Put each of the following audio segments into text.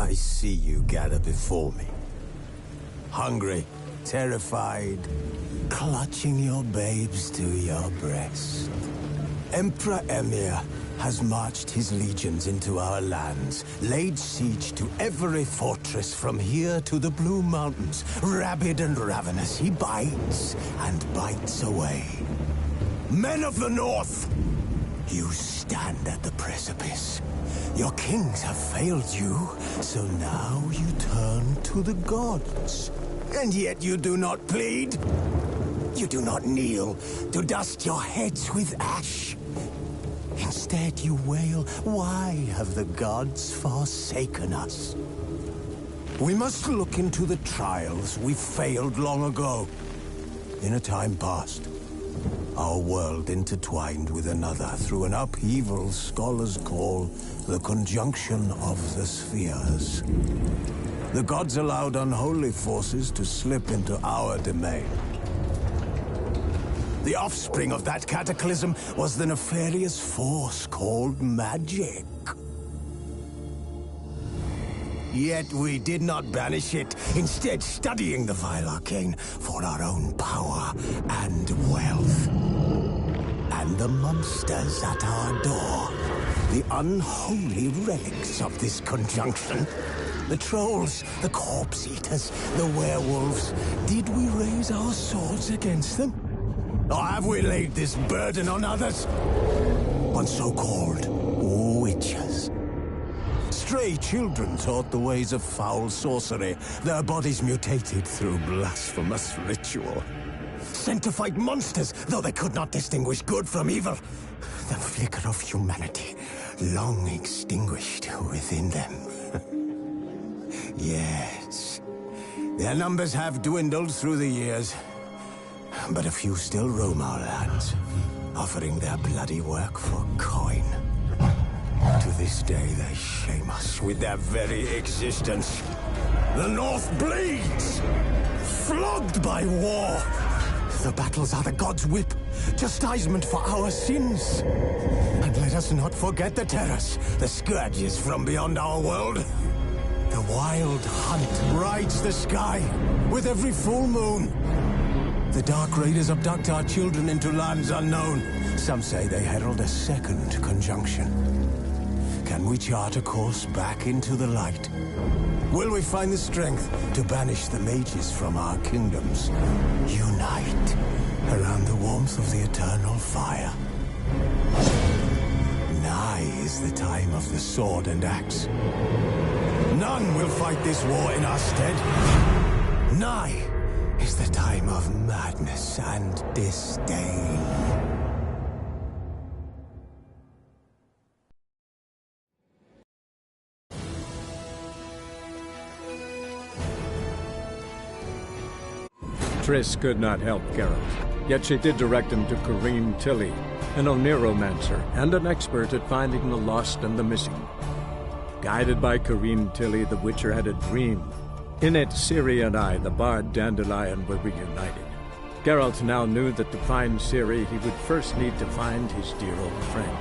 I see you gather before me. Hungry, terrified, clutching your babes to your breast. Emperor Emir has marched his legions into our lands, laid siege to every fortress from here to the Blue Mountains. Rabid and ravenous, he bites and bites away. Men of the North, you stand at the precipice. Your kings have failed you, so now you turn to the gods. And yet you do not plead. You do not kneel to dust your heads with ash. Instead you wail, why have the gods forsaken us? We must look into the trials we failed long ago. In a time past, our world intertwined with another through an upheaval scholars call the conjunction of the spheres. The gods allowed unholy forces to slip into our domain. The offspring of that cataclysm was the nefarious force called magic. Yet we did not banish it, instead studying the vile arcane for our own power and wealth. And the monsters at our door, the unholy relics of this conjunction. The trolls, the corpse-eaters, the werewolves. Did we raise our swords against them? Or have we laid this burden on others? On so-called witches. Stray children taught the ways of foul sorcery, their bodies mutated through blasphemous ritual. Sent to fight monsters, though they could not distinguish good from evil. The flicker of humanity, long extinguished within them. Yes, their numbers have dwindled through the years. But a few still roam our lands, offering their bloody work for coin. To this day, they shame us with their very existence. The North bleeds, flogged by war. The battles are the gods' whip, chastisement for our sins. And let us not forget the terrors, the scourges from beyond our world. The wild hunt rides the sky with every full moon. The Dark Raiders abduct our children into lands unknown. Some say they herald a second conjunction. Can we chart a course back into the light? Will we find the strength to banish the mages from our kingdoms? Unite around the warmth of the eternal fire. Nigh is the time of the sword and axe. None will fight this war in our stead. Nigh is the time of madness and disdain. Triss could not help Geralt, yet she did direct him to Corrine Tilly, an Oniromancer and an expert at finding the lost and the missing. Guided by Corrine Tilly, the Witcher had a dream. In it, Ciri and I, the bard Dandelion, were reunited. Geralt now knew that to find Ciri, he would first need to find his dear old friend.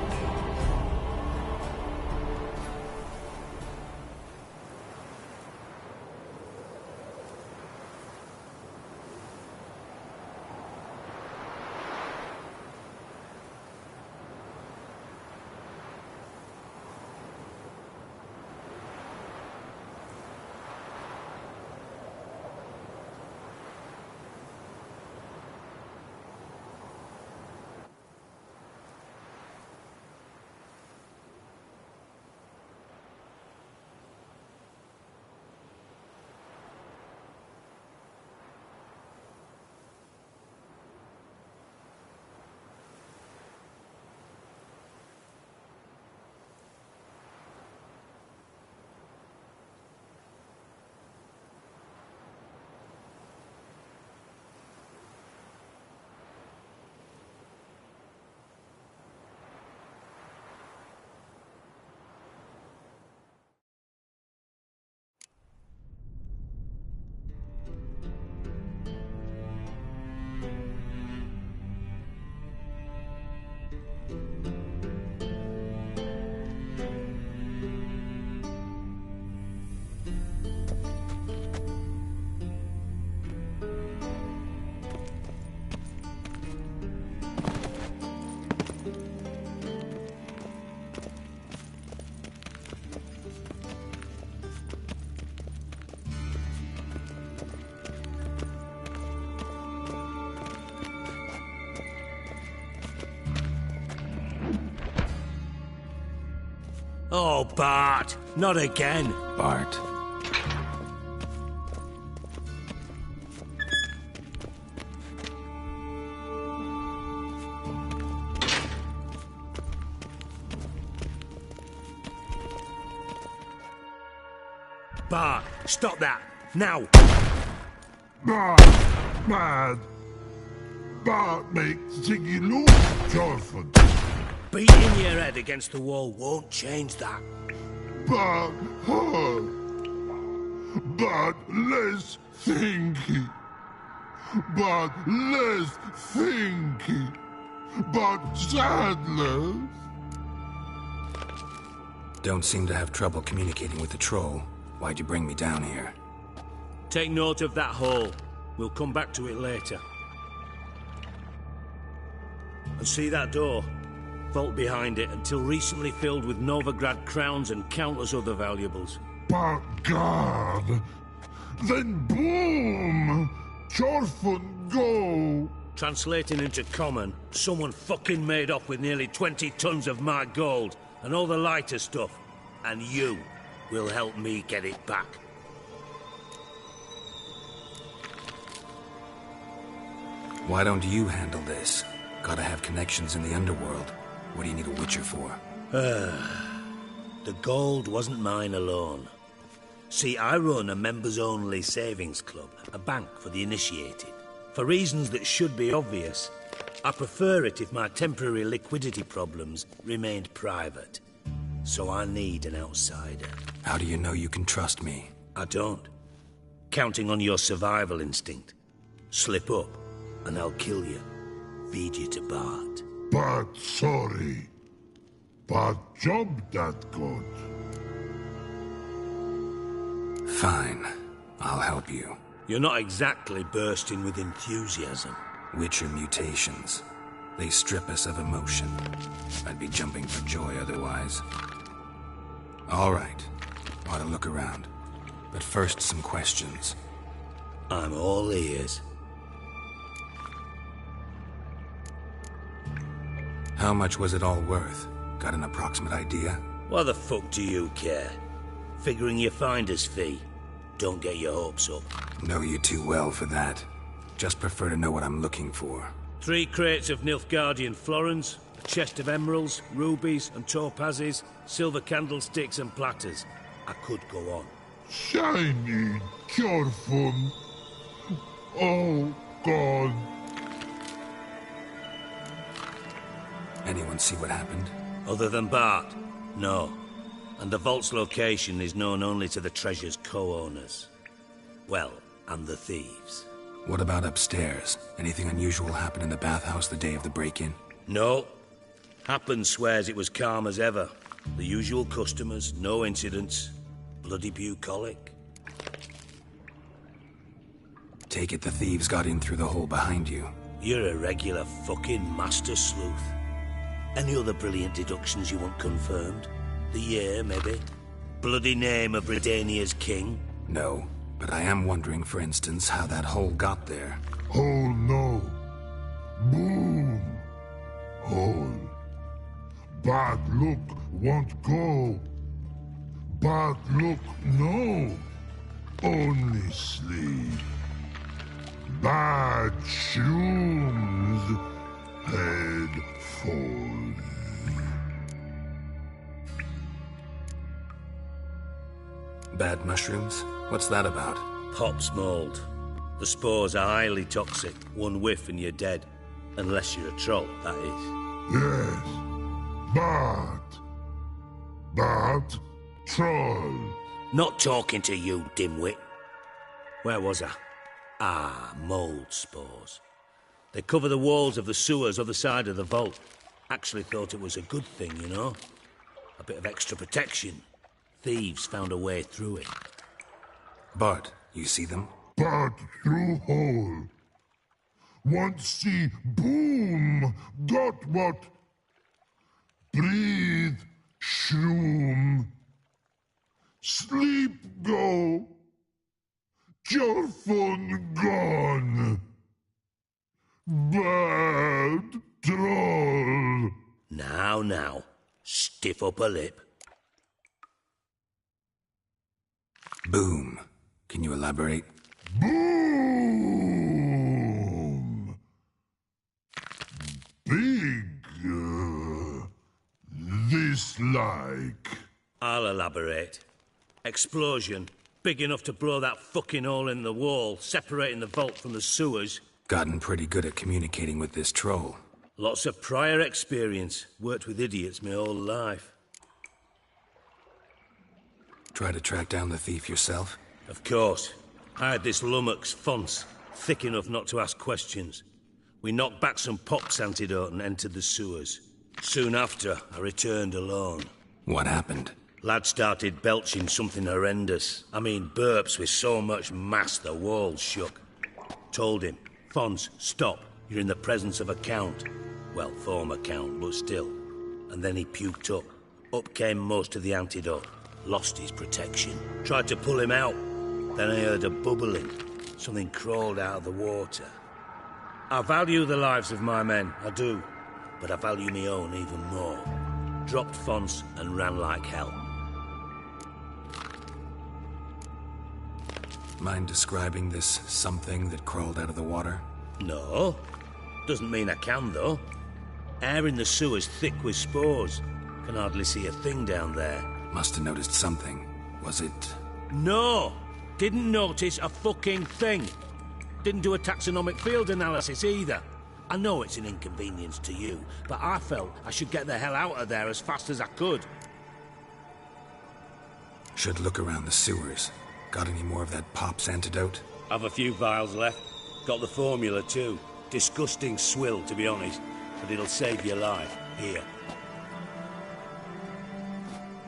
Oh, Bart, not again. Bart. Bart, stop that, now. Bad. Bart makes Ziggy lose, Jorford. Beating your head against the wall won't change that. Bart hurt. Bart less thinky. Bart less thinky. Bart sadness. Don't seem to have trouble communicating with the troll. Why'd you bring me down here? Take note of that hole. We'll come back to it later. And see that door? Vault behind it, until recently filled with Novigrad crowns and countless other valuables. But God, then boom! Jorfun go! Translating into common, someone fucking made off with nearly 20 tons of my gold, and all the lighter stuff. And you will help me get it back. Why don't you handle this? Gotta have connections in the underworld. What do you need a witcher for? The gold wasn't mine alone. See, I run a members-only savings club, a bank for the initiated. For reasons that should be obvious, I prefer it if my temporary liquidity problems remained private. So I need an outsider. How do you know you can trust me? I don't. Counting on your survival instinct. Slip up, and I'll kill you. Feed you to Bart. But sorry. But job that good. Fine. I'll help you. You're not exactly bursting with enthusiasm. Witcher mutations. They strip us of emotion. I'd be jumping for joy otherwise. All right. Ought to look around. But first, some questions. I'm all ears. How much was it all worth? Got an approximate idea? Why the fuck do you care? Figuring your finder's fee. Don't get your hopes up. Know you too well for that. Just prefer to know what I'm looking for. 3 crates of Nilfgaardian florins, a chest of emeralds, rubies and topazes, silver candlesticks and platters. I could go on. Shiny Jorfun. Oh, God. Anyone see what happened? Other than Bart? No. And the vault's location is known only to the treasure's co-owners. Well, and the thieves. What about upstairs? Anything unusual happen in the bathhouse the day of the break-in? No. Happen swears it was calm as ever. The usual customers, no incidents. Bloody bucolic. Take it the thieves got in through the hole behind you. You're a regular fucking master sleuth. Any other brilliant deductions you want confirmed? The year, maybe? Bloody name of Redania's king? No, but I am wondering, for instance, how that hole got there. Hole no. Boom. Hole. Bad look won't go. Bad look no. Only sleep. Bad shoes. Head falls. Bad mushrooms? What's that about? Pop's mold. The spores are highly toxic. One whiff and you're dead. Unless you're a troll, that is. Yes. Bad troll. Not talking to you, dimwit. Where was I? Ah, mold spores. They cover the walls of the sewers other side of the vault. Actually thought it was a good thing, you know? A bit of extra protection. Thieves found a way through it. Bart, you see them? Bad through hole. Want see boom. Got what? Breathe. Shroom. Sleep go. Jorfun gone. Bad troll. Now, stiff up a lip. boom. Can you elaborate? Boom! Big, this like. I'll elaborate. Explosion. Big enough to blow that fucking hole in the wall, separating the vault from the sewers. Gotten pretty good at communicating with this troll. Lots of prior experience. Worked with idiots my whole life. Try to track down the thief yourself? Of course. I had this lummox, Fons, thick enough not to ask questions. We knocked back some pox antidote and entered the sewers. Soon after, I returned alone. What happened? Lad started belching something horrendous. I mean, burps with so much mass the walls shook. Told him, Fons, stop. You're in the presence of a count. Well, former count, but still. And then he puked up. Up came most of the antidote. Lost his protection. Tried to pull him out. Then I heard a bubbling. Something crawled out of the water. I value the lives of my men, I do. But I value my own even more. Dropped Fons and ran like hell. Mind describing this something that crawled out of the water? No. Doesn't mean I can, though. Air in the sewer's thick with spores. Can hardly see a thing down there. Must have noticed something. Was it... No! Didn't notice a fucking thing. Didn't do a taxonomic field analysis either. I know it's an inconvenience to you, but I felt I should get the hell out of there as fast as I could. Should look around the sewers. Got any more of that Pop's antidote? I've a few vials left. Got the formula too. Disgusting swill, to be honest. But it'll save your life. Here.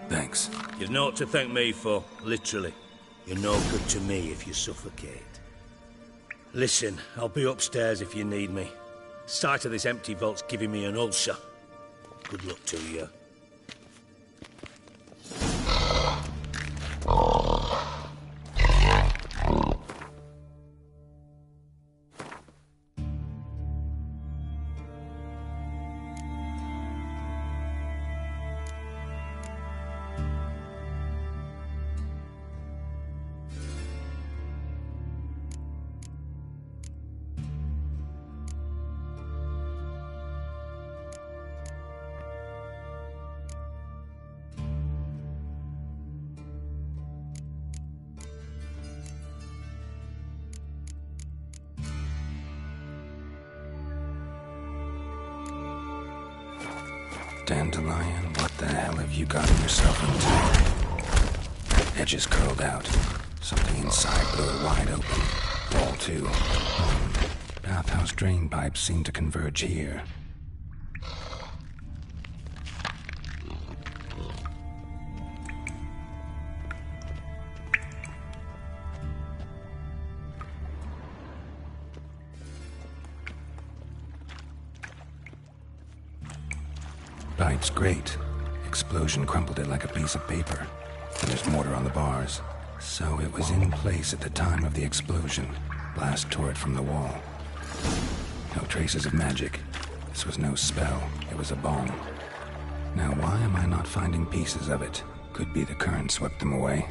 Thanks. You've naught to thank me for, literally. You're no good to me if you suffocate. Listen, I'll be upstairs if you need me. Sight of this empty vault's giving me an ulcer. Good luck to you. Dandelion, what the hell have you gotten yourself into? Edges curled out. Something inside blew it wide open. Wall too. Bathhouse drain pipes seem to converge here. Pipe's great. Explosion crumpled it like a piece of paper. And there's mortar on the bars. So it was in place at the time of the explosion. Blast tore it from the wall. No traces of magic. This was no spell. It was a bomb. Now why am I not finding pieces of it? Could be the current swept them away.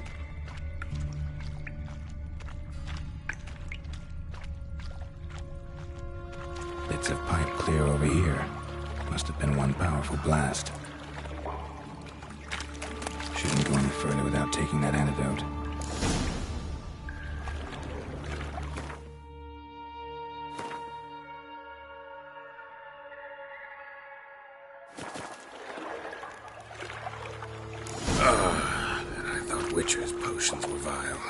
Bits of pipe clear over here. Must have been one powerful blast. Shouldn't go any further without taking that antidote. I thought Witcher's potions were vile.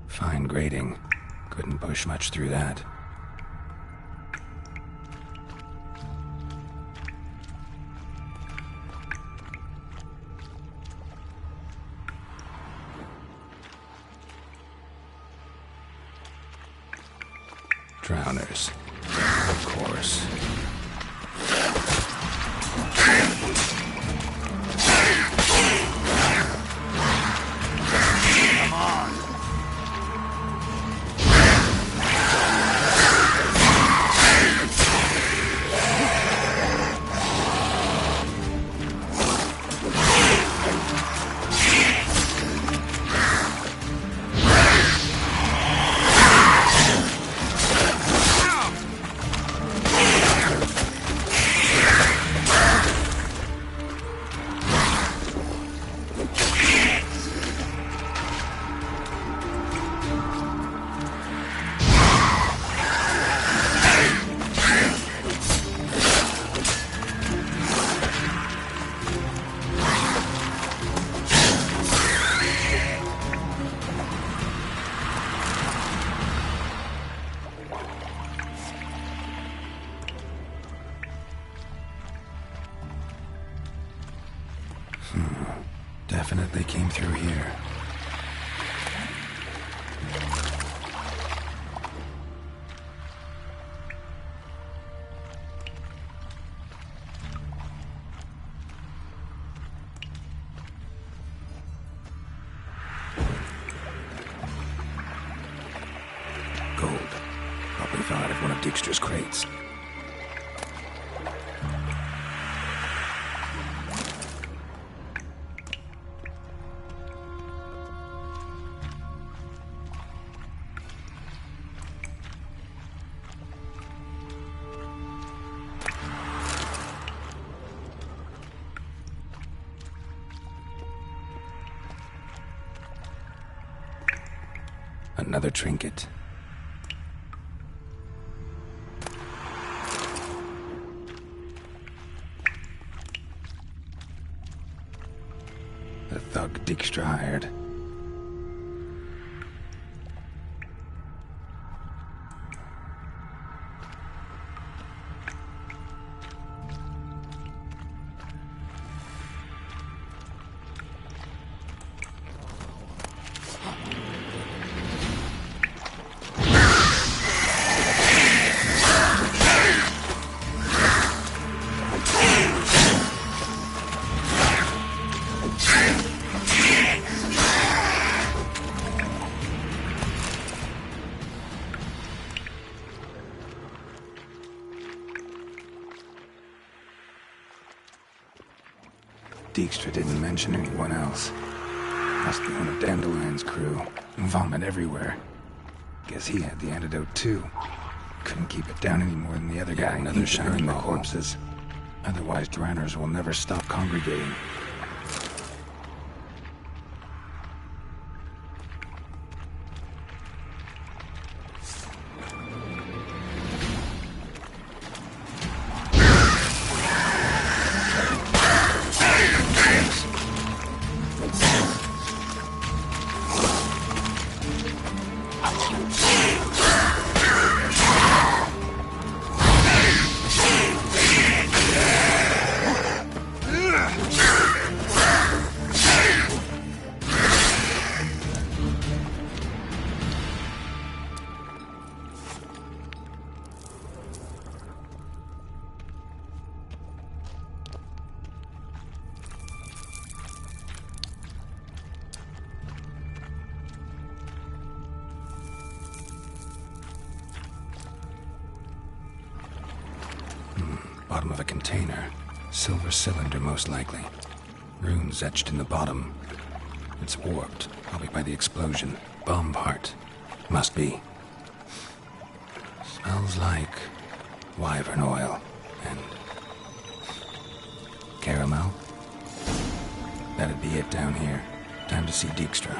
Fine grating. Couldn't push much through that. Drowners. Of course. Come on! Definitely came through here. Gold. Probably fell out of one of Dijkstra's crates. Another trinket. The thug Dijkstra hired. Dijkstra didn't mention anyone else. Must be one of Dandelion's crew. Vomit everywhere. Guess he had the antidote too. Couldn't keep it down any more than the other guy. Another shining the corpses. Otherwise, Dranners will never stop congregating. Bottom of a container. Silver cylinder, most likely. Runes etched in the bottom. It's warped, probably by the explosion. Bomb part. Must be. Smells like wyvern oil and caramel. That'd be it down here. Time to see Dijkstra.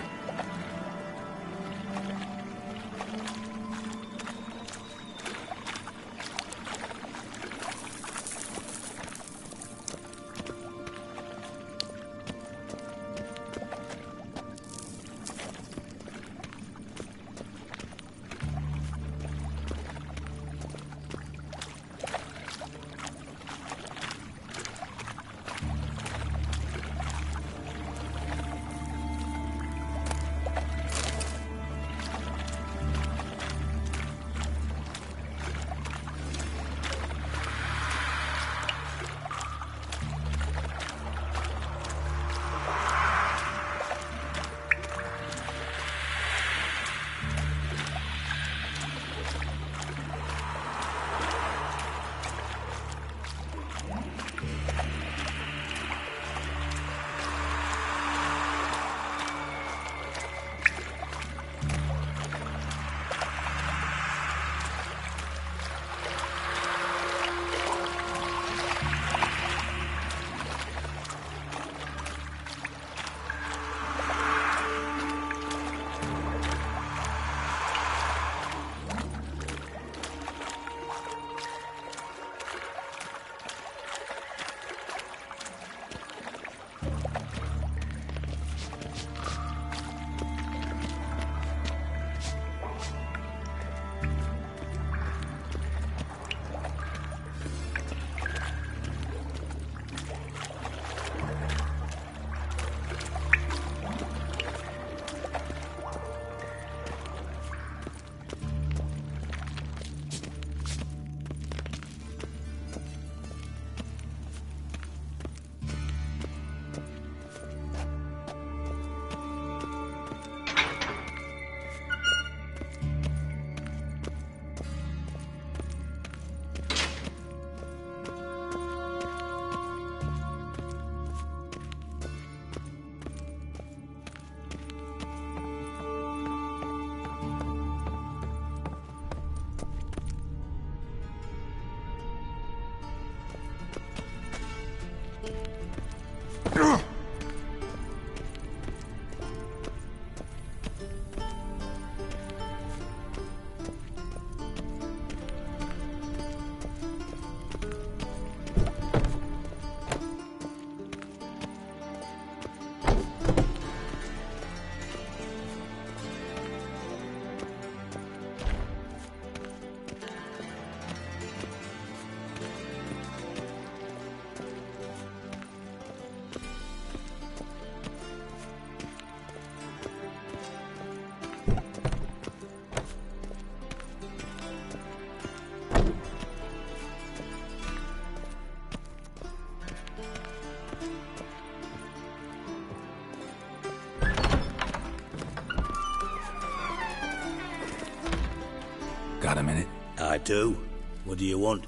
Got a minute? I do. What do you want?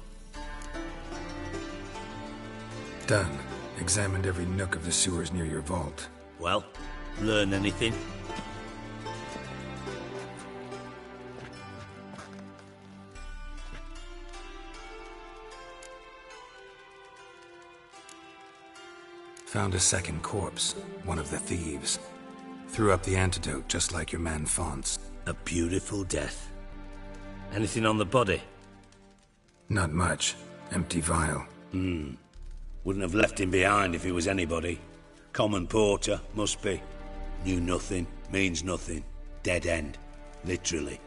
Done. Examined every nook of the sewers near your vault. Well, learn anything? Found a second corpse, one of the thieves. Threw up the antidote just like your man Fonz. A beautiful death. Anything on the body? Not much. Empty vial. Wouldn't have left him behind if he was anybody. Common porter, must be. Knew nothing, means nothing. Dead end. Literally.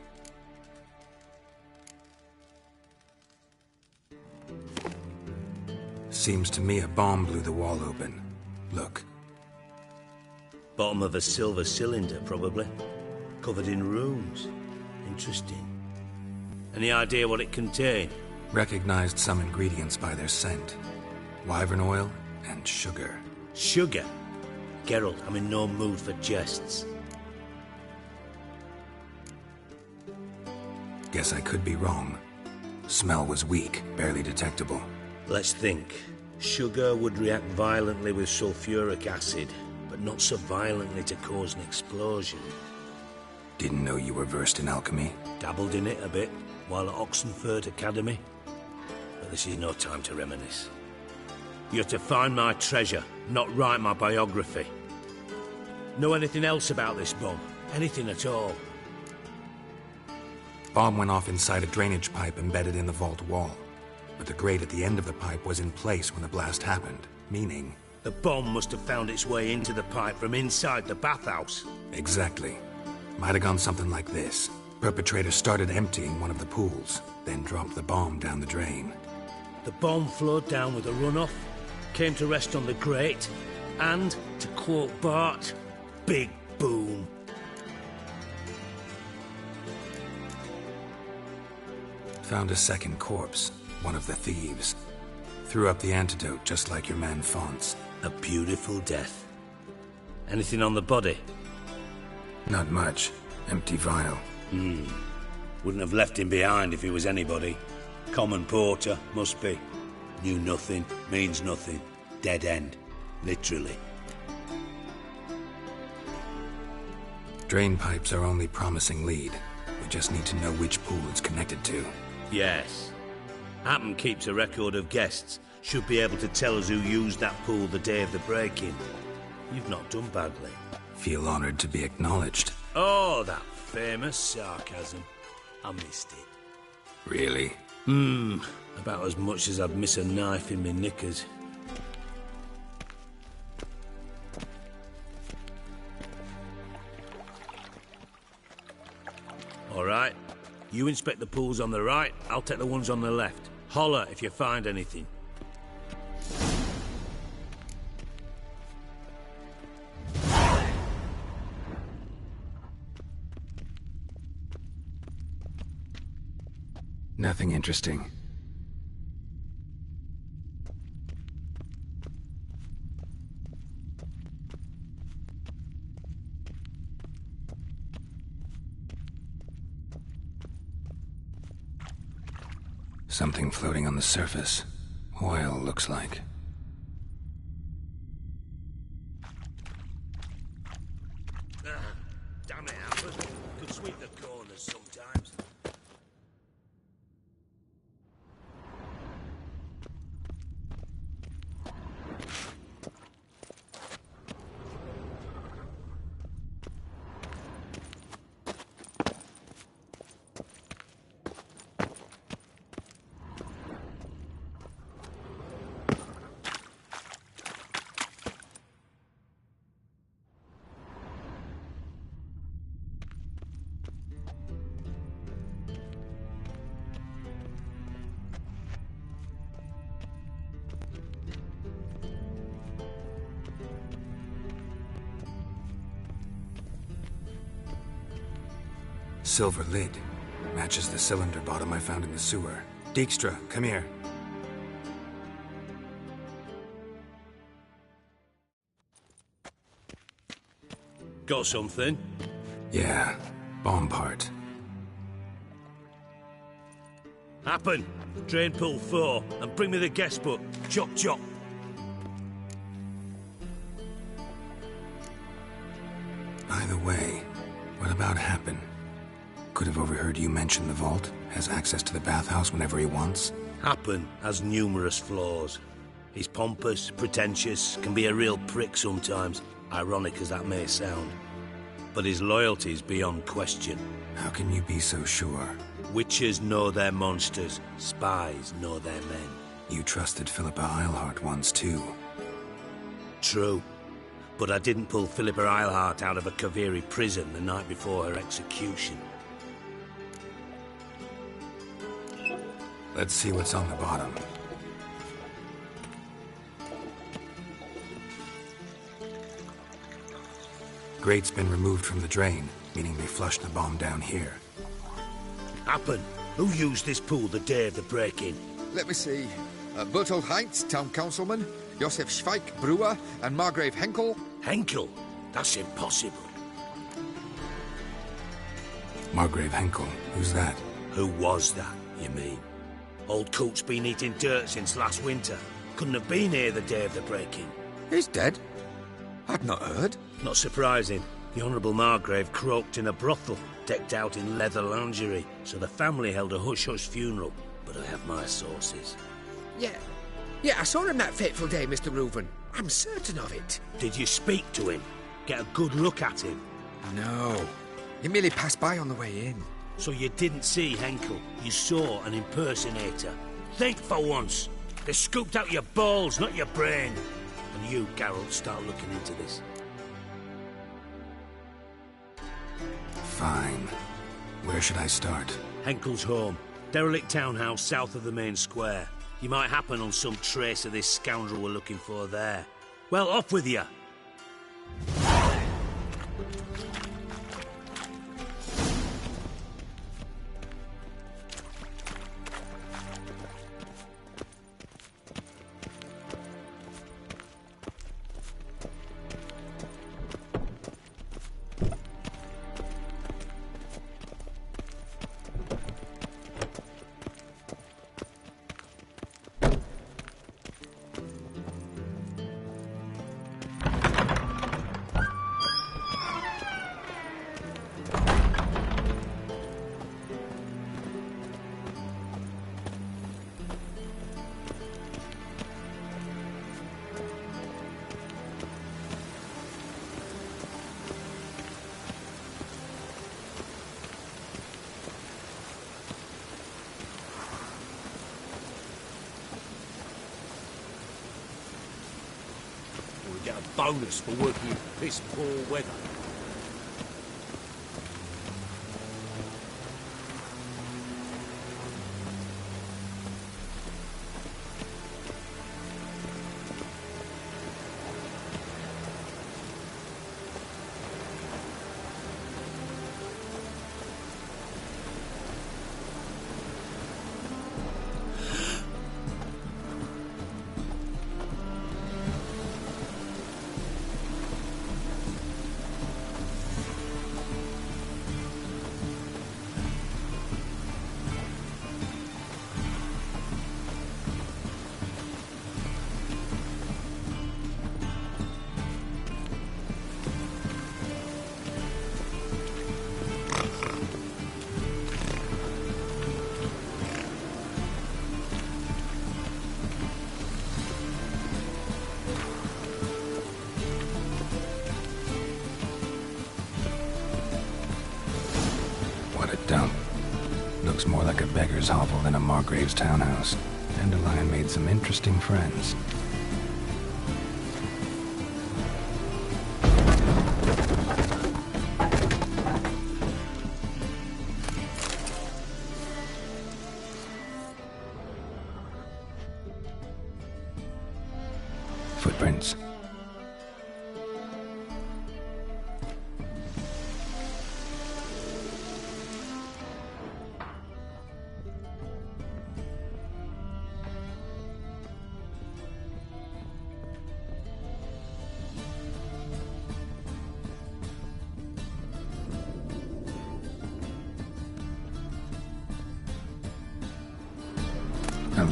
Seems to me a bomb blew the wall open. Look. Bottom of a silver cylinder, probably. Covered in runes. Interesting. Any idea what it contained? Recognized some ingredients by their scent. Wyvern oil and sugar. Sugar? Geralt, I'm in no mood for jests. Guess I could be wrong. Smell was weak, barely detectable. Let's think. Sugar would react violently with sulfuric acid, but not so violently to cause an explosion. Didn't know you were versed in alchemy. Dabbled in it a bit while at Oxenford Academy. But this is no time to reminisce. You're to find my treasure, not write my biography. Know anything else about this bomb? Anything at all? Bomb went off inside a drainage pipe embedded in the vault wall. But the grate at the end of the pipe was in place when the blast happened, meaning... The bomb must have found its way into the pipe from inside the bathhouse. Exactly. Might have gone something like this. Perpetrator started emptying one of the pools, then dropped the bomb down the drain. The bomb flowed down with a runoff, came to rest on the grate, and, to quote Bart, big boom. Found a second corpse, one of the thieves. Threw up the antidote just like your man Fonz. A beautiful death. Anything on the body? Not much. Empty vial. Wouldn't have left him behind if he was anybody. Common porter, must be. Knew nothing, means nothing. Dead end. Literally. Drain pipes are only promising lead. We just need to know which pool it's connected to. Yes. A.E.P keeps a record of guests. Should be able to tell us who used that pool the day of the break-in. You've not done badly. Feel honored to be acknowledged. Oh, that famous sarcasm. I missed it. Really? About as much as I'd miss a knife in my knickers. All right. You inspect the pools on the right, I'll take the ones on the left. Holler if you find anything. Nothing interesting. Something floating on the surface. Oil, looks like. Damn it, Albert. Could sweep the corners sometimes. Silver lid. Matches the cylinder bottom I found in the sewer. Dijkstra, come here. Got something? Yeah, bomb part. Happen. Drain pool 4, and bring me the guest book. Chop chop. Either way, what about Happen? Could have overheard you mention the vault. Has access to the bathhouse whenever he wants. Happen has numerous flaws. He's pompous, pretentious, can be a real prick sometimes, ironic as that may sound. But his loyalty's beyond question. How can you be so sure? Witches know their monsters, spies know their men. You trusted Philippa Eilhart once too. True. But I didn't pull Philippa Eilhart out of a Kaviri prison the night before her execution. Let's see what's on the bottom. Grate's been removed from the drain, meaning they flushed the bomb down here. Happen. Who used this pool the day of the break-in? Let me see. Bertold Heinz, town councilman, Josef Schweik, brewer, and Margrave Henkel. Henkel? That's impossible. Margrave Henkel, who's that? Who was that, you mean? Old Coot's been eating dirt since last winter. Couldn't have been here the day of the break-in. He's dead? I'd not heard. Not surprising. The Honourable Margrave croaked in a brothel, decked out in leather lingerie, so the family held a hush-hush funeral. But I have my sources. Yeah, I saw him that fateful day, Mr. Reuven. I'm certain of it. Did you speak to him? Get a good look at him? No. He merely passed by on the way in. So you didn't see Henkel. You saw an impersonator. Think for once. They scooped out your balls, not your brain. And you, Geralt, start looking into this. Fine. Where should I start? Henkel's home. Derelict townhouse south of the main square. You might happen on some trace of this scoundrel we're looking for there. Well, off with you. Get a bonus for working in piss-poor weather. Dump. Looks more like a beggar's hovel than a Margrave's townhouse. Dandelion made some interesting friends. Footprints.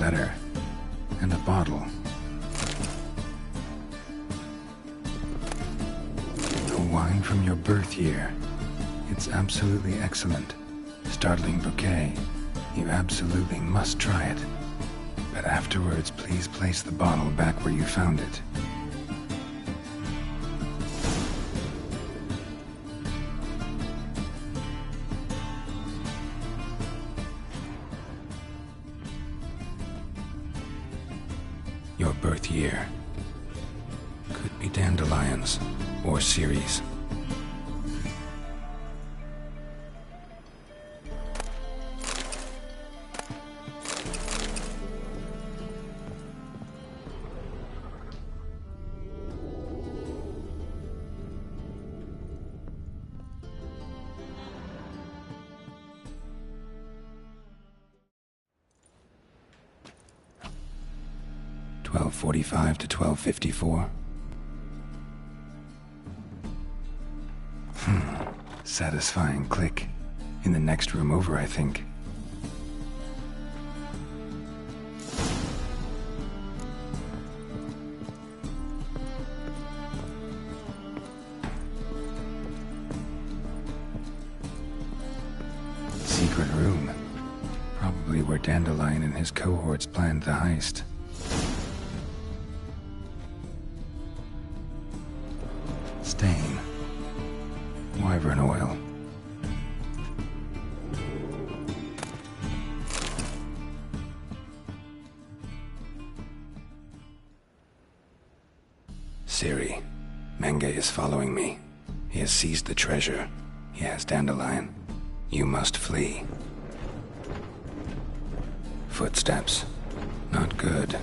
letter. And a bottle. A wine from your birth year. It's absolutely excellent. Startling bouquet. You absolutely must try it. But afterwards, please place the bottle back where you found it. Your birth year. Could be dandelions or Ceres. .45 to 12:54. Satisfying click. In the next room over, I think. Secret room. Probably where Dandelion and his cohorts planned the heist. Stain. Wyvern oil. Siri, Menge is following me. He has seized the treasure. He has Dandelion. You must flee. Footsteps. Not good.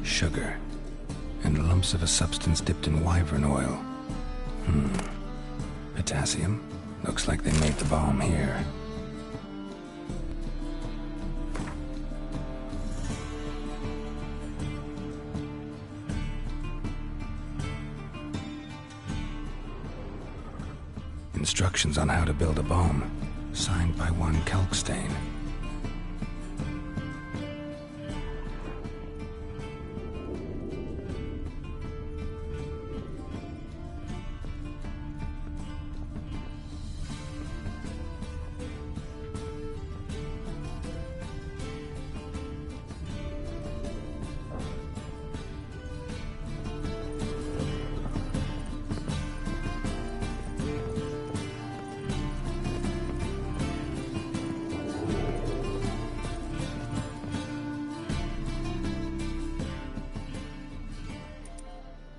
Sugar, and lumps of a substance dipped in wyvern oil. Potassium? Looks like they made the bomb here. Instructions on how to build a bomb, signed by one Kalkstain.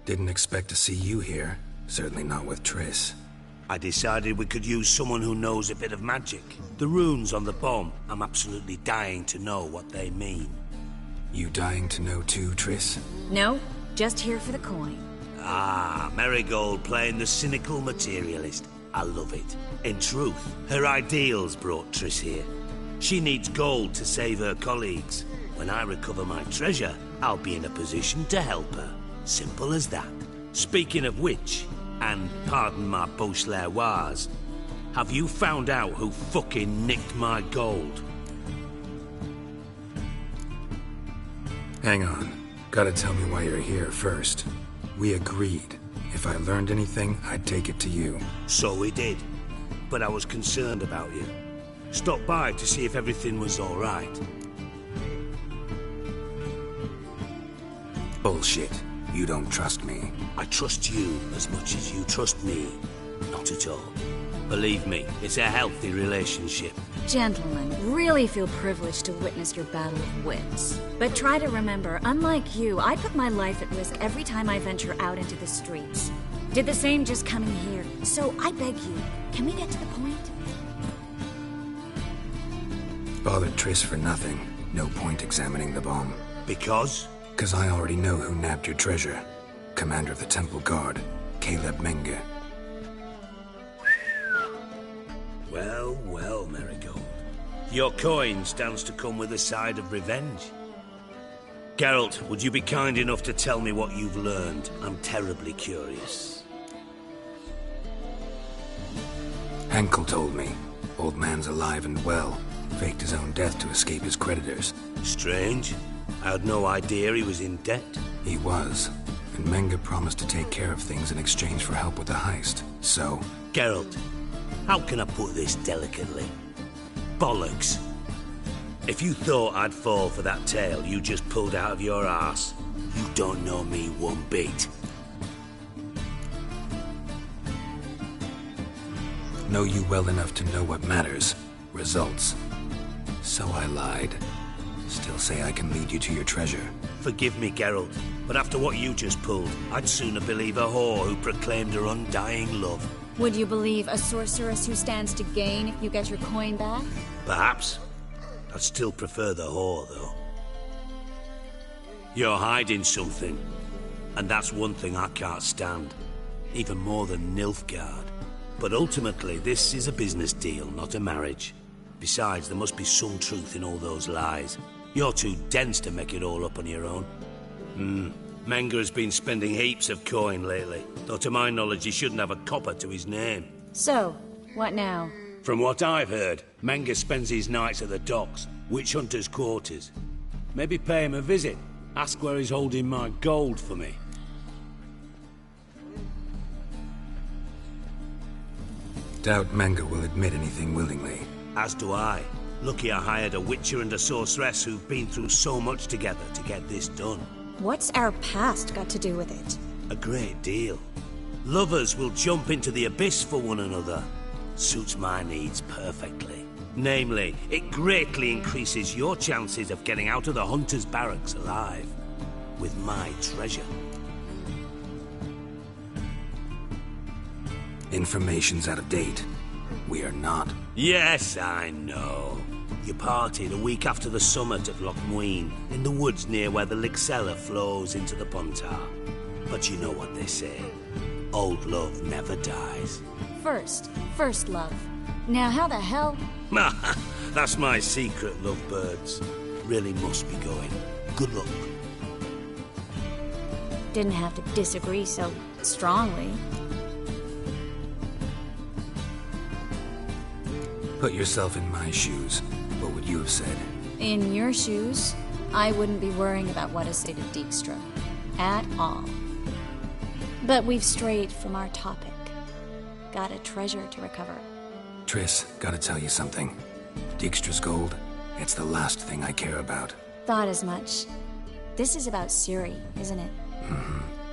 Didn't expect to see you here. Certainly not with Triss. I decided we could use someone who knows a bit of magic. The runes on the bomb, I'm absolutely dying to know what they mean. You dying to know too, Triss? No, just here for the coin. Ah, Marigold playing the cynical materialist. I love it. In truth, her ideals brought Triss here. She needs gold to save her colleagues. When I recover my treasure, I'll be in a position to help her. Simple as that. Speaking of which, and pardon my Beauclervoise, have you found out who fucking nicked my gold? Hang on. Gotta tell me why you're here first. We agreed. If I learned anything, I'd take it to you. So we did. But I was concerned about you. Stopped by to see if everything was all right. Bullshit. You don't trust me. I trust you as much as you trust me. Not at all. Believe me, it's a healthy relationship. Gentlemen, really feel privileged to witness your battle of wits. But try to remember, unlike you, I put my life at risk every time I venture out into the streets. Did the same just coming here. So I beg you, can we get to the point? Bothered Triss for nothing. No point examining the bomb. Because? Because I already know who nabbed your treasure. Commander of the Temple Guard, Caleb Menge. Well, well, Marigold. Your coin stands to come with a side of revenge. Geralt, would you be kind enough to tell me what you've learned? I'm terribly curious. Henkel told me. Old man's alive and well. Faked his own death to escape his creditors. Strange. I had no idea he was in debt. He was. And Menge promised to take care of things in exchange for help with the heist. So... Geralt, how can I put this delicately? Bollocks. If you thought I'd fall for that tale you just pulled out of your arse, you don't know me one bit. Know you well enough to know what matters. Results. So I lied. Still say I can lead you to your treasure. Forgive me, Geralt, but after what you just pulled, I'd sooner believe a whore who proclaimed her undying love. Would you believe a sorceress who stands to gain if you get your coin back? Perhaps. I'd still prefer the whore, though. You're hiding something, and that's one thing I can't stand. Even more than Nilfgaard. But ultimately, this is a business deal, not a marriage. Besides, there must be some truth in all those lies. You're too dense to make it all up on your own. Menge has been spending heaps of coin lately, though to my knowledge he shouldn't have a copper to his name. So, what now? From what I've heard, Menge spends his nights at the docks, witch hunters' quarters. Maybe pay him a visit. Ask where he's holding my gold for me. Doubt Menge will admit anything willingly. As do I. Lucky I hired a witcher and a sorceress who've been through so much together to get this done. What's our past got to do with it? A great deal. Lovers will jump into the abyss for one another. Suits my needs perfectly. Namely, it greatly increases your chances of getting out of the hunter's barracks alive. With my treasure. Information's out of date. We are not. Yes, I know. You partied a week after the summit at Loch Muin, in the woods near where the Lixella flows into the Pontar. But you know what they say. Old love never dies. First love. Now how the hell? That's my secret, lovebirds. Really must be going. Good luck. Didn't have to disagree so strongly. Put yourself in my shoes. What would you have said? In your shoes, I wouldn't be worrying about what is said of Dijkstra. At all. But we've strayed from our topic. Got a treasure to recover. Triss, gotta tell you something. Dijkstra's gold, it's the last thing I care about. Thought as much. This is about Ciri, isn't it?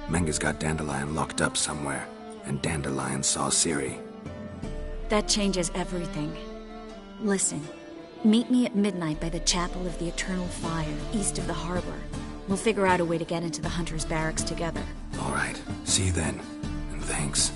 Menge's got Dandelion locked up somewhere, and Dandelion saw Ciri. That changes everything. Listen, meet me at midnight by the Chapel of the Eternal Fire, east of the harbor. We'll figure out a way to get into the Hunter's barracks together. All right, see you then, and thanks.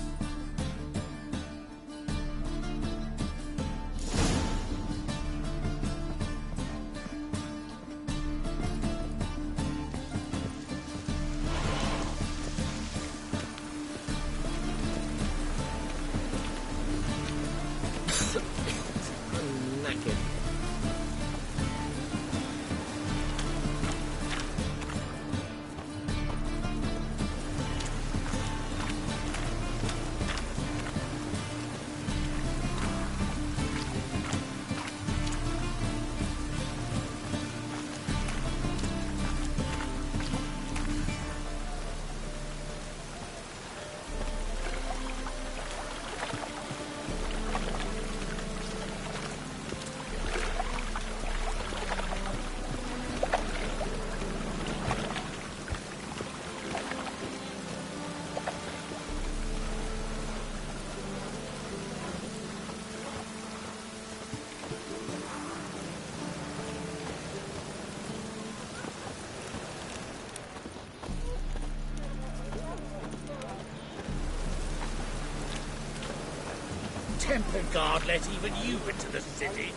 Temple Guard let even you into the city.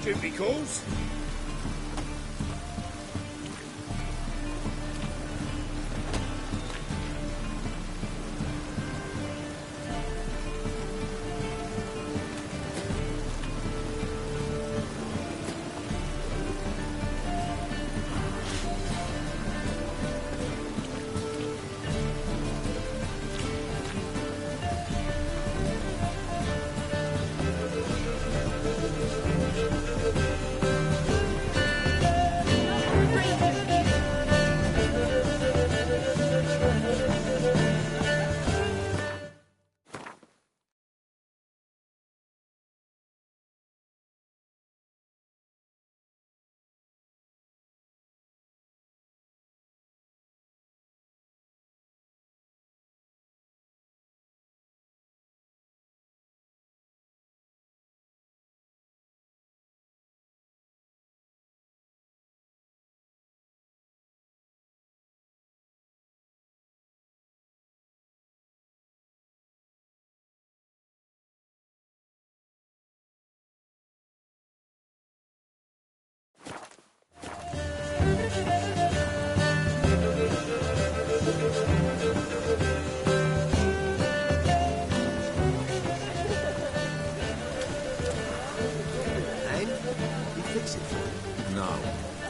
Duty calls.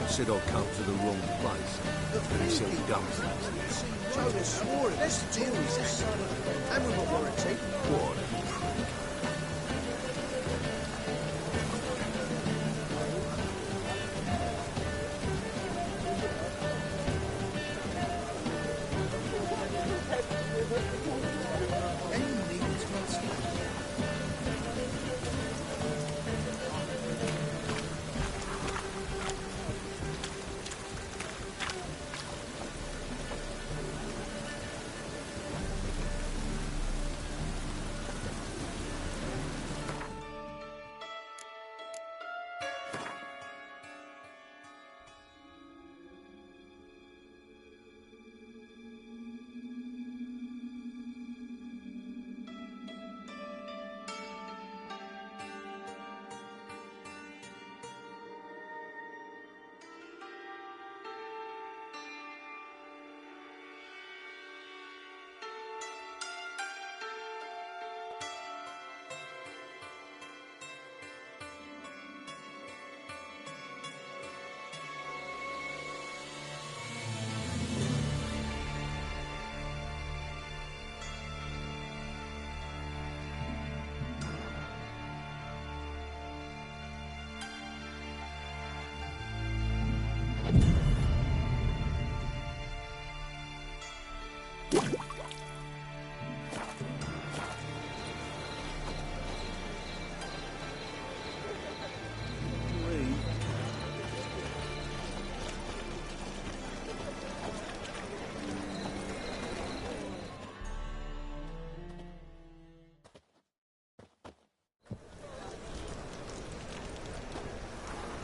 Said I'll come to the wrong place. But he said he dumb things. Jonas swore it. Let's do this. And with a warranty. What?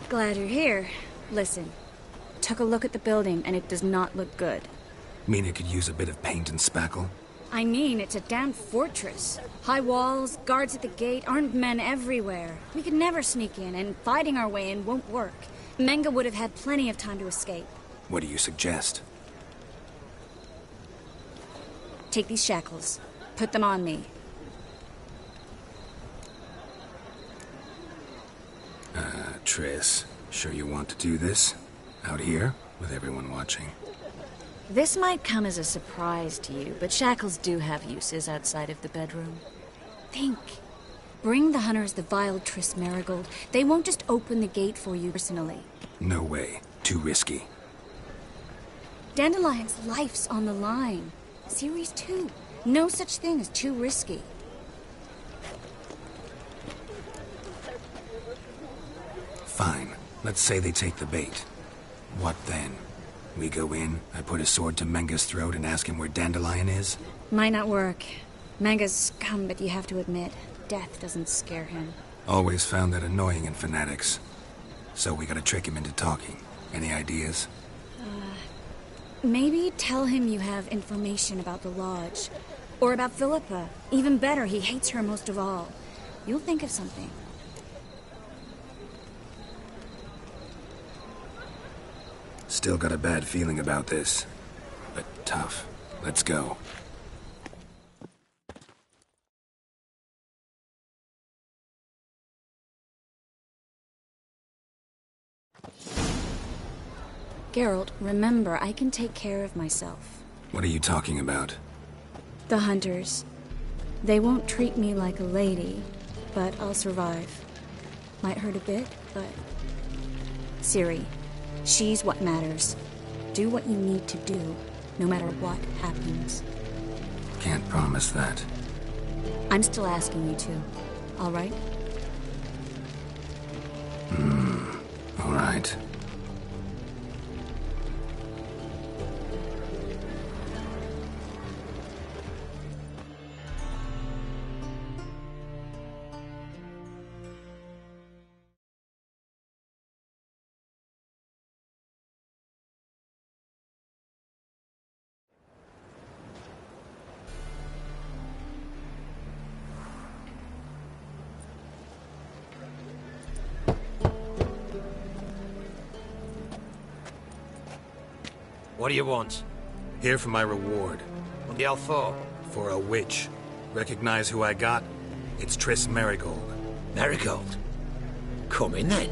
Glad you're here. Listen, took a look at the building and it does not look good. Mean it could use a bit of paint and spackle? I mean, it's a damn fortress. High walls, guards at the gate, armed men everywhere. We could never sneak in, and fighting our way in won't work. Menga would have had plenty of time to escape. What do you suggest? Take these shackles. Put them on me. Triss, sure you want to do this? Out here, with everyone watching? This might come as a surprise to you, but shackles do have uses outside of the bedroom. Think. Bring the hunters the vile Triss Marigold. They won't just open the gate for you personally. No way. Too risky. Dandelion's life's on the line. Series 2. No such thing as too risky. Fine. Let's say they take the bait. What then? We go in, I put a sword to Menga's throat and ask him where Dandelion is? Might not work. Menga's scum, but you have to admit, death doesn't scare him. Always found that annoying in fanatics. So we gotta trick him into talking. Any ideas? Maybe tell him you have information about the Lodge. Or about Philippa. Even better, he hates her most of all. You'll think of something. still got a bad feeling about this. But tough. Let's go. Geralt, remember, I can take care of myself. What are you talking about? The hunters. They won't treat me like a lady, but I'll survive. Might hurt a bit, but... Ciri, she's what matters. Do what you need to do, no matter what happens. Can't promise that. I'm still asking you to, all right? All right. What do you want? Here for my reward. What the hell for? For a witch. Recognize who I got? It's Triss Merigold. Merigold? Come in then.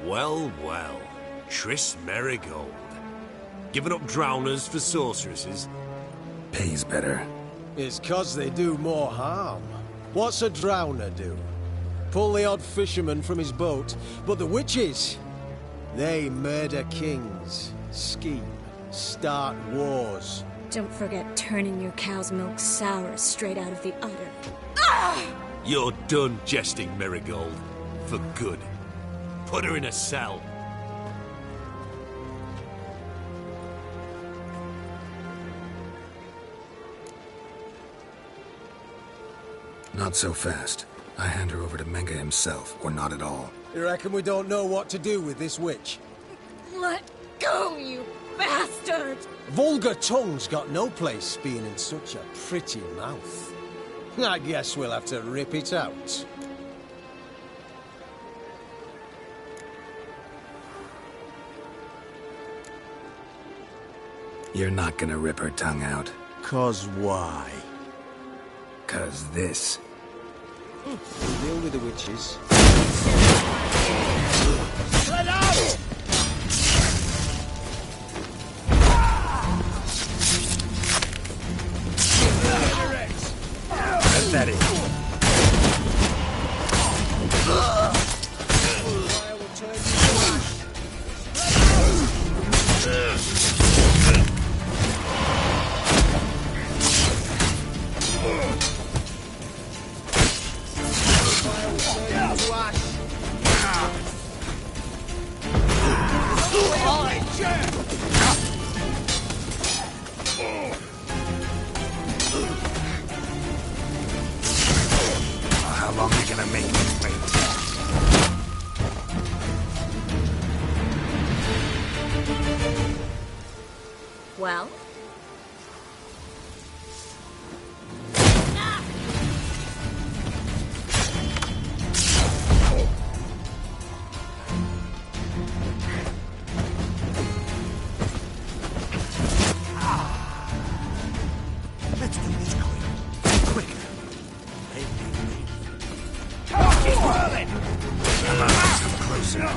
Well, well. Triss Merigold. Giving up drowners for sorceresses? Pays better. It's 'cause they do more harm. What's a drowner do? Pull the odd fisherman from his boat, but the witches, they murder kings, scheme, start wars. Don't forget turning your cow's milk sour straight out of the udder. You're done jesting, Merigold. For good. Put her in a cell. Not so fast. I hand her over to Menga himself, or not at all. You reckon we don't know what to do with this witch? Let go, you bastard! Vulgar tongue's got no place being in such a pretty mouth. I guess we'll have to rip it out. You're not gonna rip her tongue out. 'Cause why? 'Cause this. We'll deal with the witches. Let out! Pathetic. How long are you gonna make me wait? Well? Let's do this quick. Come on, come closer.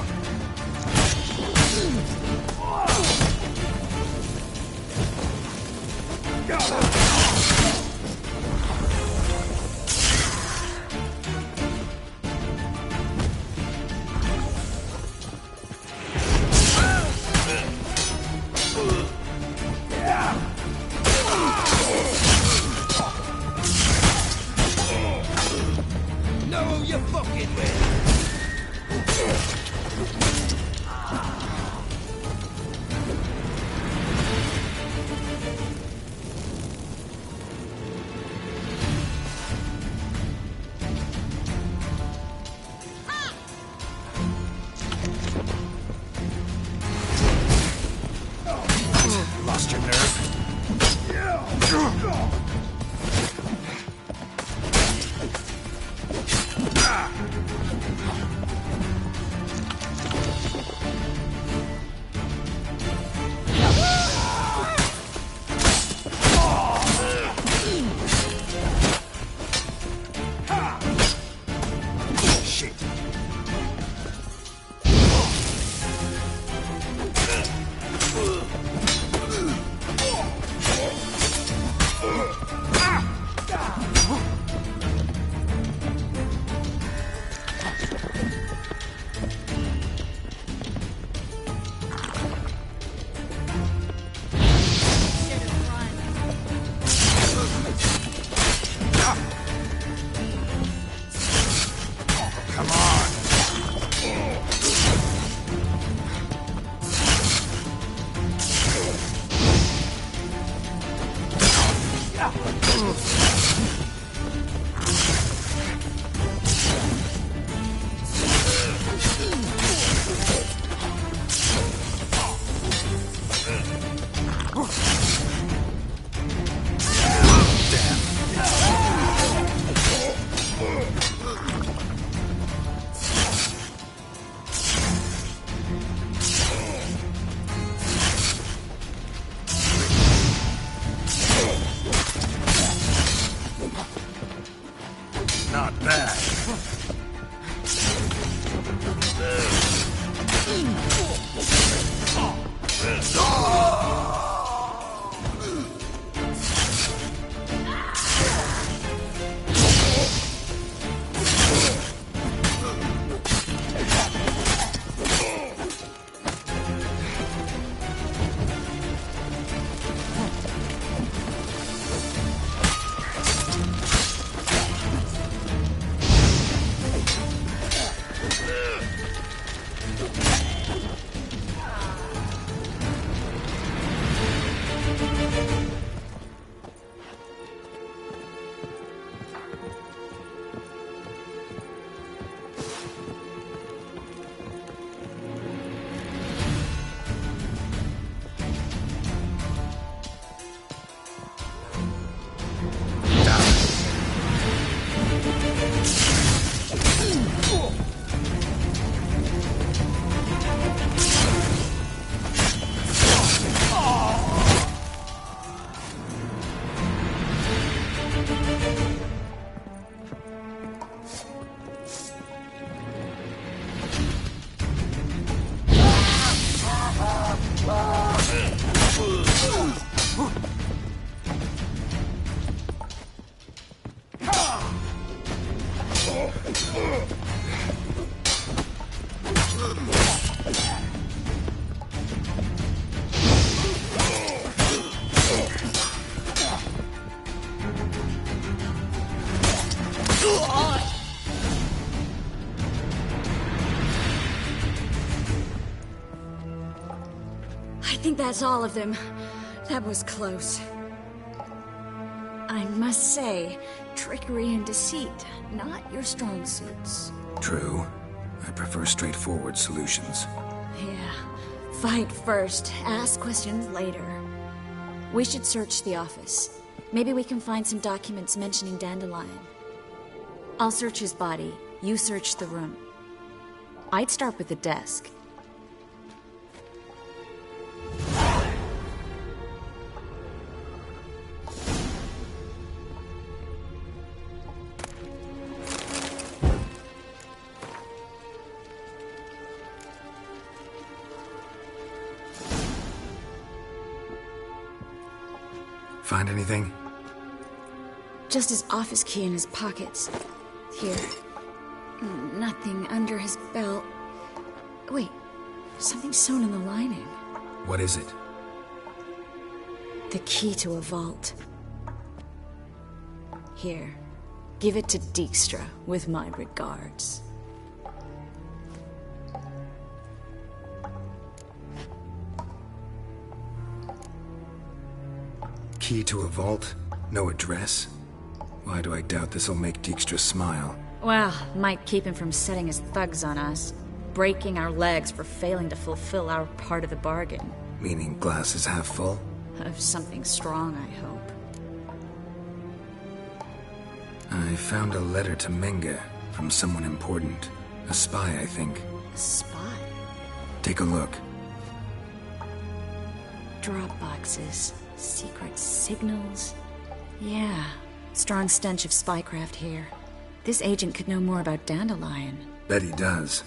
I think that's all of them. That was close. I must say, trickery and deceit, not your strong suits. True. I prefer straightforward solutions. Yeah. Fight first, ask questions later. We should search the office. Maybe we can find some documents mentioning Dandelion. I'll search his body. You search the room. I'd start with the desk. Find anything? Just his office key in his pockets. Here. Nothing under his belt. Wait, something's sewn in the lining. What is it? The key to a vault. Here, give it to Dijkstra with my regards. Key to a vault? No address? Why do I doubt this'll make Dijkstra smile? Well, might keep him from setting his thugs on us. Breaking our legs for failing to fulfill our part of the bargain. Meaning glass is half full? Of something strong, I hope. I found a letter to Menge from someone important. A spy, I think. A spy? Take a look. Drop boxes, secret signals. Yeah, strong stench of spycraft here. This agent could know more about Dandelion. Bet he does.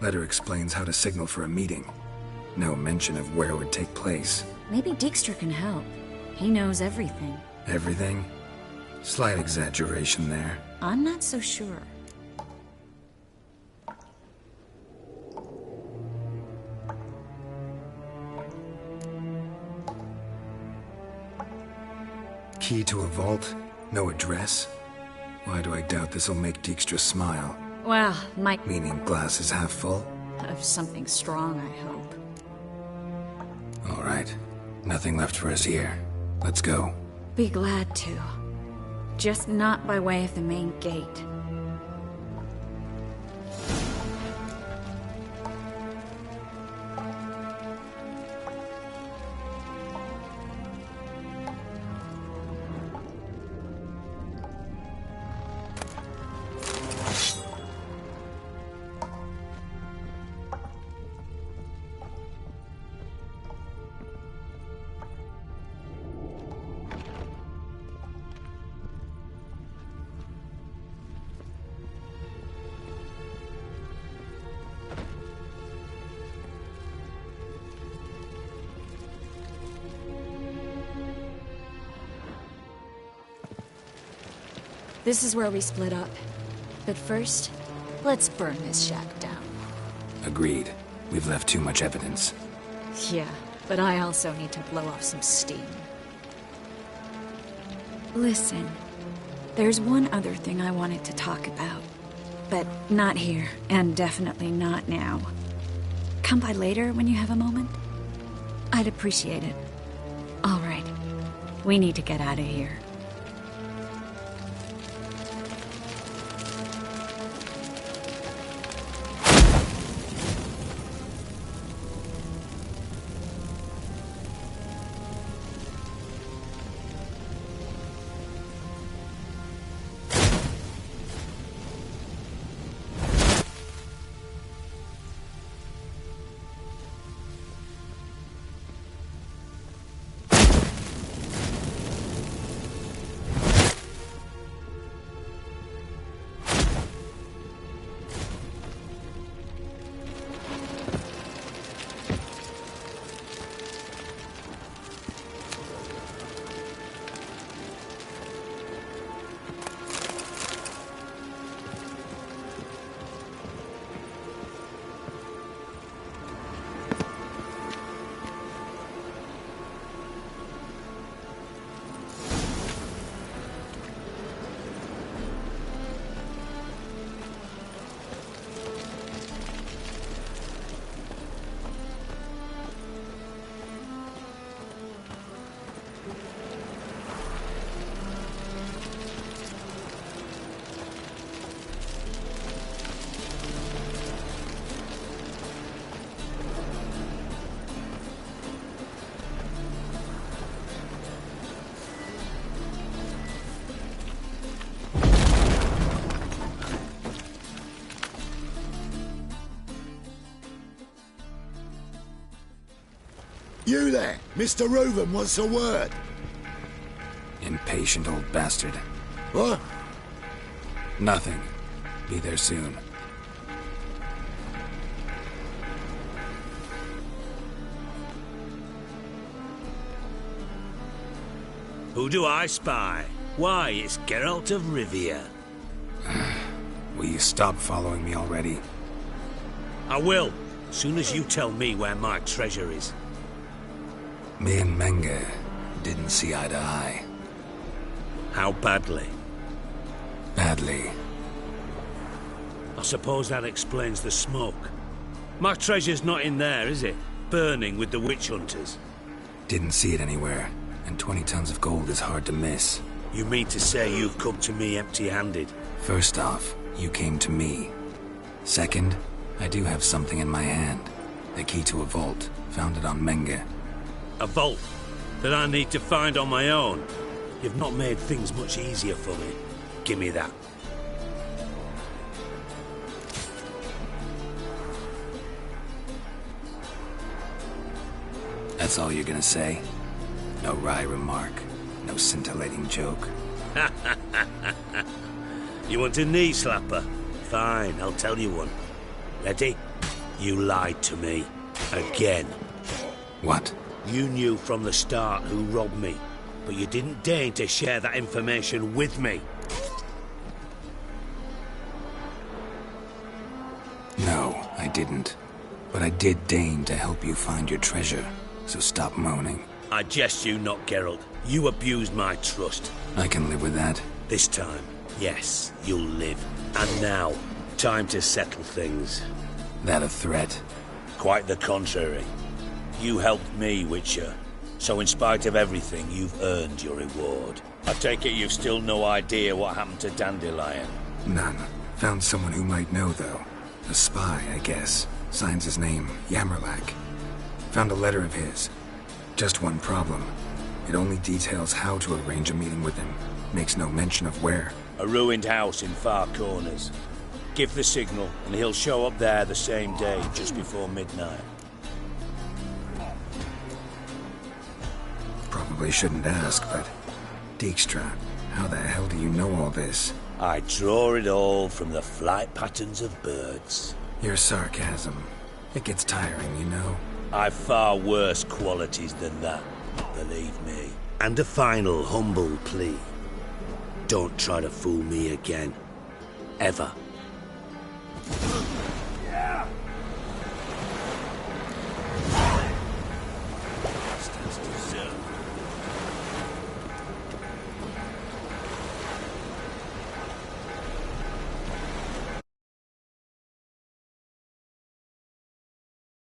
Letter explains how to signal for a meeting. No mention of where it would take place. Maybe Dijkstra can help. He knows everything. Everything? Slight exaggeration there. I'm not so sure. Key to a vault? No address? Why do I doubt this'll make Dijkstra smile? Well, Mike... Meaning glass is half full? Of something strong, I hope. All right. Nothing left for us here. Let's go. Be glad to. Just not by way of the main gate. This is where we split up. But first, let's burn this shack down. Agreed. We've left too much evidence. Yeah, but I also need to blow off some steam. Listen, there's one other thing I wanted to talk about. But not here, and definitely not now. Come by later when you have a moment? I'd appreciate it. All right. We need to get out of here. You there! Mr. Reuven wants a word. Impatient old bastard. What? Nothing. Be there soon. Who do I spy? Why, it's Geralt of Rivia. Will you stop following me already? I will, soon as you tell me where my treasure is. Me and Menge didn't see eye to eye. How badly? Badly. I suppose that explains the smoke. My treasure's not in there, is it? Burning with the witch hunters. Didn't see it anywhere, and 20 tons of gold is hard to miss. You mean to say you've come to me empty-handed? First off, you came to me. Second, I do have something in my hand. The key to a vault, found it on Menge. A vault that I need to find on my own. You've not made things much easier for me. Give me that. That's all you're gonna say? No wry remark, no scintillating joke. You want a knee slapper? Fine, I'll tell you one. Ready? You lied to me. Again. What? You knew from the start who robbed me, but you didn't deign to share that information with me. No, I didn't. But I did deign to help you find your treasure, so stop moaning. I jest you not, Geralt. You abused my trust. I can live with that. This time, yes, you'll live. And now, time to settle things. That a threat? Quite the contrary. You helped me, Witcher. So in spite of everything, you've earned your reward. I take it you've still no idea what happened to Dandelion? None. Found someone who might know, though. A spy, I guess. Signs his name, Yammerlak. Found a letter of his. Just one problem. It only details how to arrange a meeting with him. Makes no mention of where. A ruined house in Far Corners. Give the signal, and he'll show up there the same day, just before midnight. Probably shouldn't ask, but... Dijkstra, how the hell do you know all this? I draw it all from the flight patterns of birds. Your sarcasm. It gets tiring, you know. I've far worse qualities than that, believe me. And a final humble plea. Don't try to fool me again. Ever.